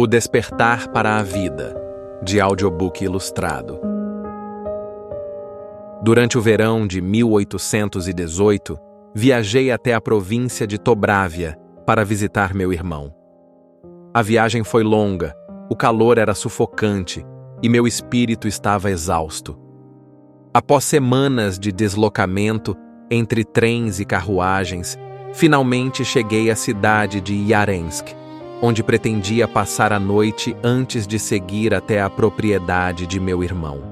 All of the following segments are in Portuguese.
O Despertar para a Vida, de audiobook ilustrado. Durante o verão de 1818, viajei até a província de Tobrávia para visitar meu irmão. A viagem foi longa, o calor era sufocante e meu espírito estava exausto. Após semanas de deslocamento entre trens e carruagens, finalmente cheguei à cidade de Yarensk, onde pretendia passar a noite antes de seguir até a propriedade de meu irmão.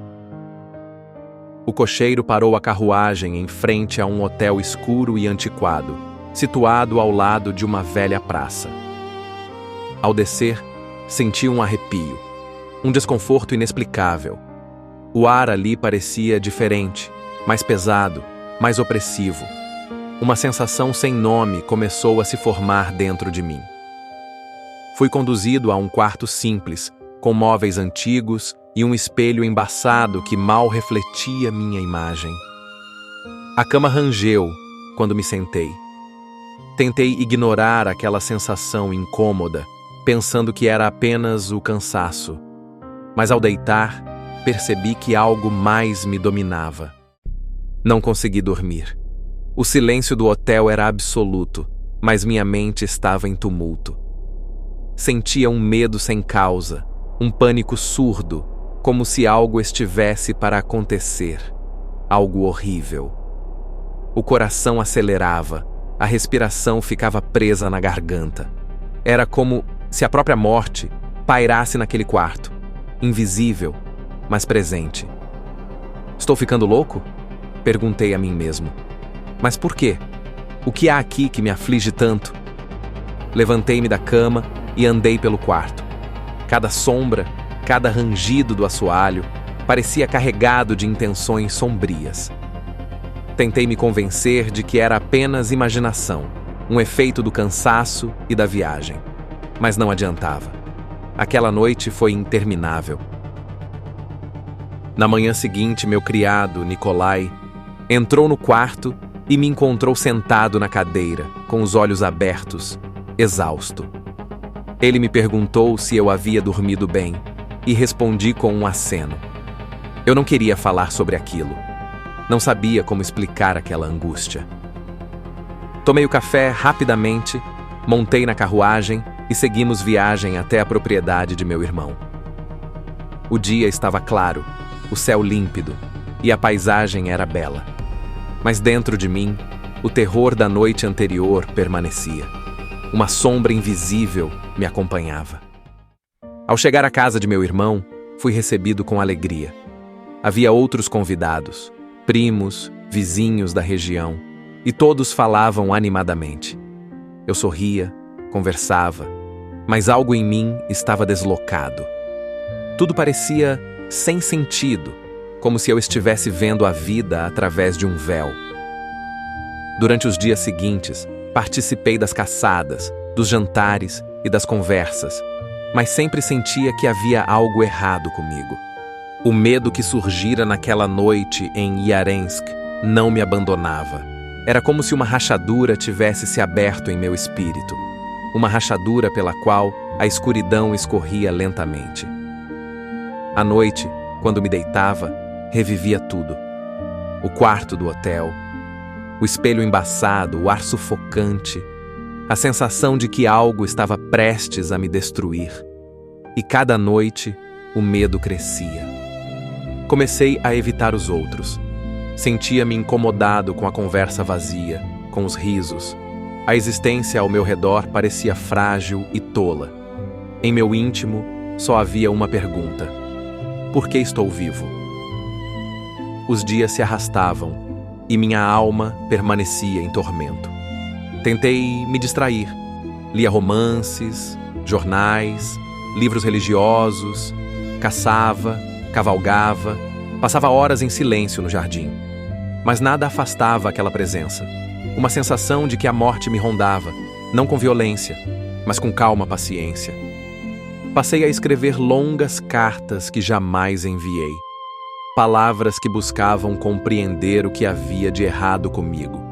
O cocheiro parou a carruagem em frente a um hotel escuro e antiquado, situado ao lado de uma velha praça. Ao descer, senti um arrepio, um desconforto inexplicável. O ar ali parecia diferente, mais pesado, mais opressivo. Uma sensação sem nome começou a se formar dentro de mim. Fui conduzido a um quarto simples, com móveis antigos e um espelho embaçado que mal refletia minha imagem. A cama rangeu quando me sentei. Tentei ignorar aquela sensação incômoda, pensando que era apenas o cansaço. Mas ao deitar, percebi que algo mais me dominava. Não consegui dormir. O silêncio do hotel era absoluto, mas minha mente estava em tumulto. Sentia um medo sem causa, um pânico surdo, como se algo estivesse para acontecer, algo horrível. O coração acelerava, a respiração ficava presa na garganta. Era como se a própria morte pairasse naquele quarto, invisível, mas presente. Estou ficando louco? Perguntei a mim mesmo. Mas por quê? O que há aqui que me aflige tanto? Levantei-me da cama e andei pelo quarto. Cada sombra, cada rangido do assoalho parecia carregado de intenções sombrias. Tentei me convencer de que era apenas imaginação, um efeito do cansaço e da viagem. Mas não adiantava. Aquela noite foi interminável. Na manhã seguinte, meu criado, Nikolai, entrou no quarto e me encontrou sentado na cadeira, com os olhos abertos, exausto. Ele me perguntou se eu havia dormido bem e respondi com um aceno. Eu não queria falar sobre aquilo. Não sabia como explicar aquela angústia. Tomei o café rapidamente, montei na carruagem e seguimos viagem até a propriedade de meu irmão. O dia estava claro, o céu límpido e a paisagem era bela. Mas dentro de mim, o terror da noite anterior permanecia. Uma sombra invisível me acompanhava. Ao chegar à casa de meu irmão, fui recebido com alegria. Havia outros convidados, primos, vizinhos da região, e todos falavam animadamente. Eu sorria, conversava, mas algo em mim estava deslocado. Tudo parecia sem sentido, como se eu estivesse vendo a vida através de um véu. Durante os dias seguintes, participei das caçadas, dos jantares e das conversas, mas sempre sentia que havia algo errado comigo. O medo que surgira naquela noite em Yarensk não me abandonava. Era como se uma rachadura tivesse se aberto em meu espírito, uma rachadura pela qual a escuridão escorria lentamente. À noite, quando me deitava, revivia tudo. O quarto do hotel, o espelho embaçado, o ar sufocante, a sensação de que algo estava prestes a me destruir. E cada noite, o medo crescia. Comecei a evitar os outros. Sentia-me incomodado com a conversa vazia, com os risos. A existência ao meu redor parecia frágil e tola. Em meu íntimo, só havia uma pergunta: por que estou vivo? Os dias se arrastavam e minha alma permanecia em tormento. Tentei me distrair. Lia romances, jornais, livros religiosos, caçava, cavalgava, passava horas em silêncio no jardim. Mas nada afastava aquela presença. Uma sensação de que a morte me rondava, não com violência, mas com calma paciência. Passei a escrever longas cartas que jamais enviei. Palavras que buscavam compreender o que havia de errado comigo.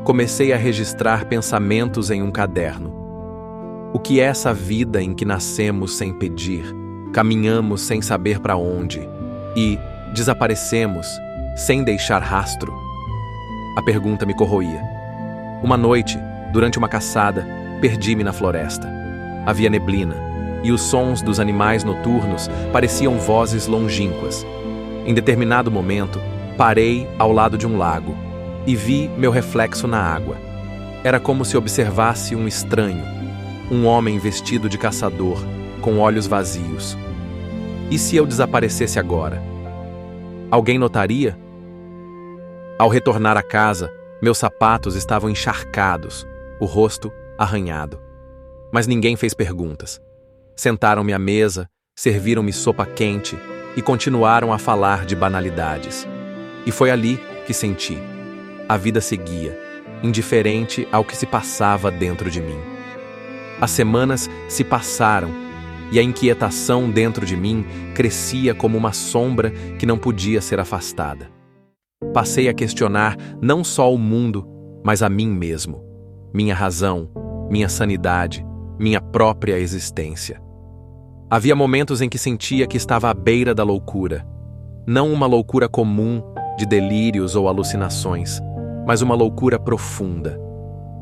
Comecei a registrar pensamentos em um caderno. O que é essa vida em que nascemos sem pedir, caminhamos sem saber para onde e desaparecemos sem deixar rastro? A pergunta me corroía. Uma noite, durante uma caçada, perdi-me na floresta. Havia neblina, e os sons dos animais noturnos pareciam vozes longínquas. Em determinado momento, parei ao lado de um lago e vi meu reflexo na água. Era como se observasse um estranho, um homem vestido de caçador, com olhos vazios. E se eu desaparecesse agora? Alguém notaria? Ao retornar à casa, meus sapatos estavam encharcados, o rosto arranhado. Mas ninguém fez perguntas. Sentaram-me à mesa, serviram-me sopa quente e continuaram a falar de banalidades. E foi ali que senti. A vida seguia, indiferente ao que se passava dentro de mim. As semanas se passaram e a inquietação dentro de mim crescia como uma sombra que não podia ser afastada. Passei a questionar não só o mundo, mas a mim mesmo, minha razão, minha sanidade, minha própria existência. Havia momentos em que sentia que estava à beira da loucura. Não uma loucura comum, de delírios ou alucinações, mas uma loucura profunda.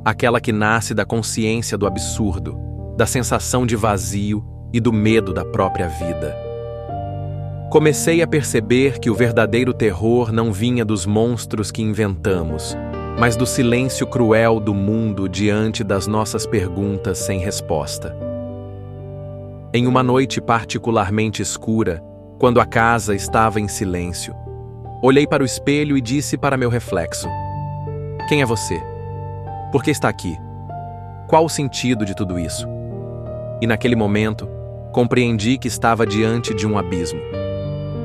Aquela que nasce da consciência do absurdo, da sensação de vazio e do medo da própria vida. Comecei a perceber que o verdadeiro terror não vinha dos monstros que inventamos, mas do silêncio cruel do mundo diante das nossas perguntas sem resposta. Em uma noite particularmente escura, quando a casa estava em silêncio, olhei para o espelho e disse para meu reflexo: quem é você? Por que está aqui? Qual o sentido de tudo isso? E naquele momento, compreendi que estava diante de um abismo.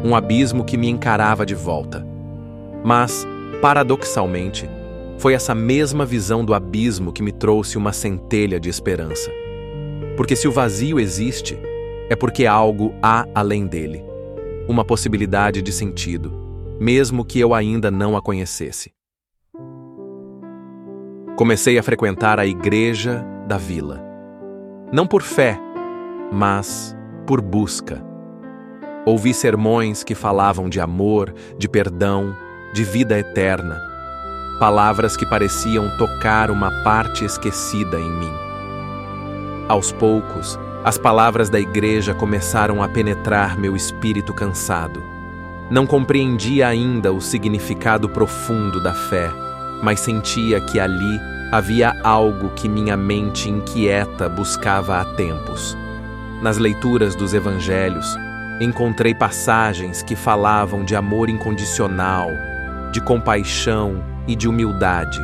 Um abismo que me encarava de volta. Mas, paradoxalmente, foi essa mesma visão do abismo que me trouxe uma centelha de esperança. Porque se o vazio existe, é porque algo há além dele. Uma possibilidade de sentido, mesmo que eu ainda não a conhecesse. Comecei a frequentar a igreja da vila. Não por fé, mas por busca. Ouvi sermões que falavam de amor, de perdão, de vida eterna. Palavras que pareciam tocar uma parte esquecida em mim. Aos poucos, as palavras da igreja começaram a penetrar meu espírito cansado. Não compreendia ainda o significado profundo da fé, mas sentia que ali havia algo que minha mente inquieta buscava há tempos. Nas leituras dos evangelhos, encontrei passagens que falavam de amor incondicional, de compaixão e de humildade,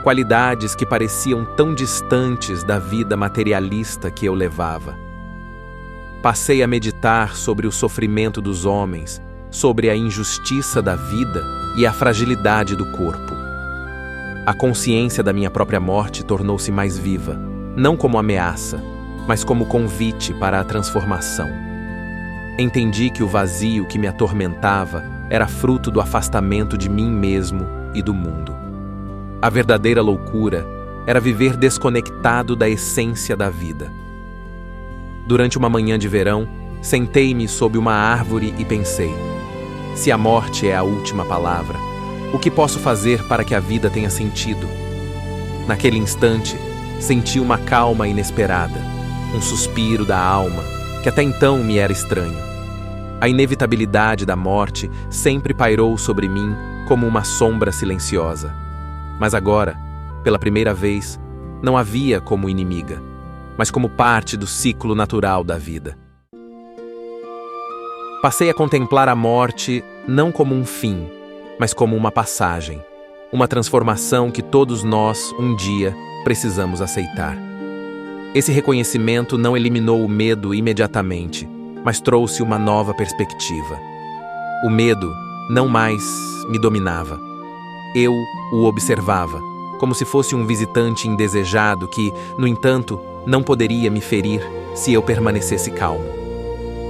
qualidades que pareciam tão distantes da vida materialista que eu levava. Passei a meditar sobre o sofrimento dos homens, sobre a injustiça da vida e a fragilidade do corpo. A consciência da minha própria morte tornou-se mais viva, não como ameaça, mas como convite para a transformação. Entendi que o vazio que me atormentava era fruto do afastamento de mim mesmo e do mundo. A verdadeira loucura era viver desconectado da essência da vida. Durante uma manhã de verão, sentei-me sob uma árvore e pensei: se a morte é a última palavra, o que posso fazer para que a vida tenha sentido? Naquele instante, senti uma calma inesperada, um suspiro da alma, que até então me era estranho. A inevitabilidade da morte sempre pairou sobre mim como uma sombra silenciosa. Mas agora, pela primeira vez, não a via como inimiga, mas como parte do ciclo natural da vida. Passei a contemplar a morte não como um fim, mas como uma passagem, uma transformação que todos nós, um dia, precisamos aceitar. Esse reconhecimento não eliminou o medo imediatamente, mas trouxe uma nova perspectiva. O medo não mais me dominava. Eu o observava, como se fosse um visitante indesejado que, no entanto, não poderia me ferir se eu permanecesse calmo.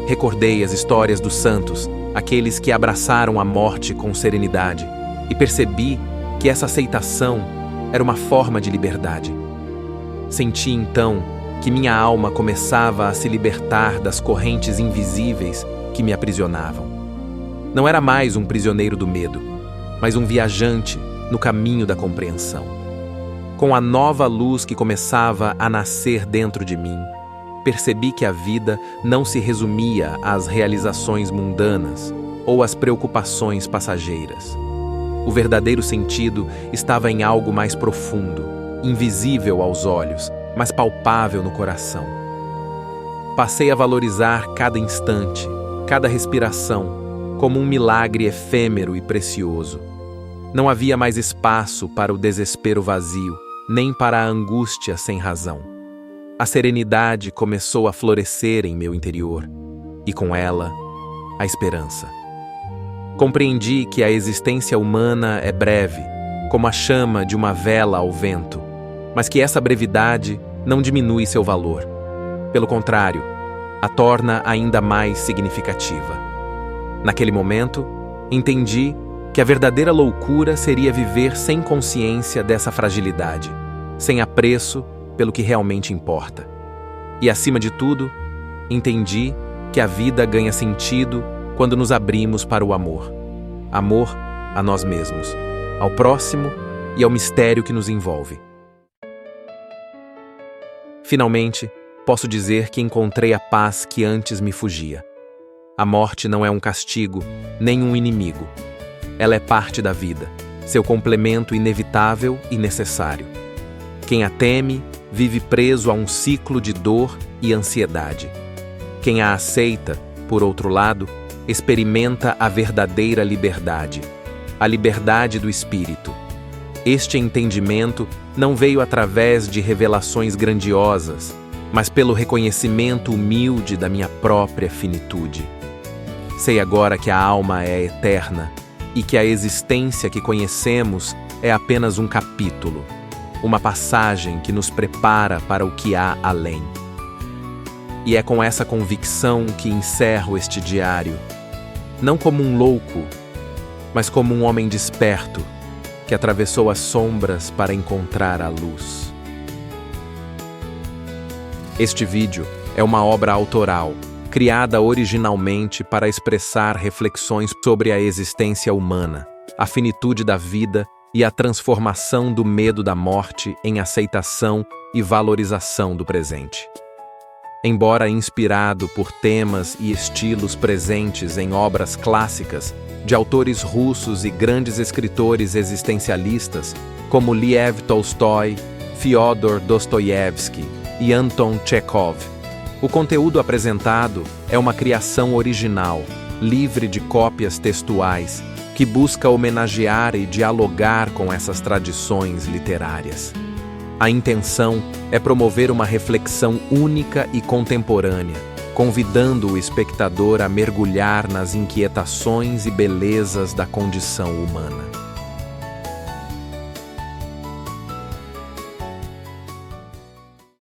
Recordei as histórias dos santos, aqueles que abraçaram a morte com serenidade, e percebi que essa aceitação era uma forma de liberdade. Senti então que minha alma começava a se libertar das correntes invisíveis que me aprisionavam. Não era mais um prisioneiro do medo, mas um viajante no caminho da compreensão. Com a nova luz que começava a nascer dentro de mim, percebi que a vida não se resumia às realizações mundanas ou às preocupações passageiras. O verdadeiro sentido estava em algo mais profundo, invisível aos olhos, mas palpável no coração. Passei a valorizar cada instante, cada respiração, como um milagre efêmero e precioso. Não havia mais espaço para o desespero vazio, nem para a angústia sem razão. A serenidade começou a florescer em meu interior, e com ela, a esperança. Compreendi que a existência humana é breve, como a chama de uma vela ao vento, mas que essa brevidade não diminui seu valor. Pelo contrário, a torna ainda mais significativa. Naquele momento, entendi que a verdadeira loucura seria viver sem consciência dessa fragilidade, sem apreço pelo que realmente importa. E, acima de tudo, entendi que a vida ganha sentido quando nos abrimos para o amor. Amor a nós mesmos, ao próximo e ao mistério que nos envolve. Finalmente, posso dizer que encontrei a paz que antes me fugia. A morte não é um castigo, nem um inimigo. Ela é parte da vida, seu complemento inevitável e necessário. Quem a teme, vive preso a um ciclo de dor e ansiedade. Quem a aceita, por outro lado, experimenta a verdadeira liberdade, a liberdade do espírito. Este entendimento não veio através de revelações grandiosas, mas pelo reconhecimento humilde da minha própria finitude. Sei agora que a alma é eterna e que a existência que conhecemos é apenas um capítulo, uma passagem que nos prepara para o que há além. E é com essa convicção que encerro este diário, não como um louco, mas como um homem desperto que atravessou as sombras para encontrar a luz. Este vídeo é uma obra autoral, criada originalmente para expressar reflexões sobre a existência humana, a finitude da vida e a transformação do medo da morte em aceitação e valorização do presente. Embora inspirado por temas e estilos presentes em obras clássicas de autores russos e grandes escritores existencialistas como Lev Tolstói, Fyodor Dostoiévski e Anton Chekhov, o conteúdo apresentado é uma criação original, livre de cópias textuais, que busca homenagear e dialogar com essas tradições literárias. A intenção é promover uma reflexão única e contemporânea, convidando o espectador a mergulhar nas inquietações e belezas da condição humana.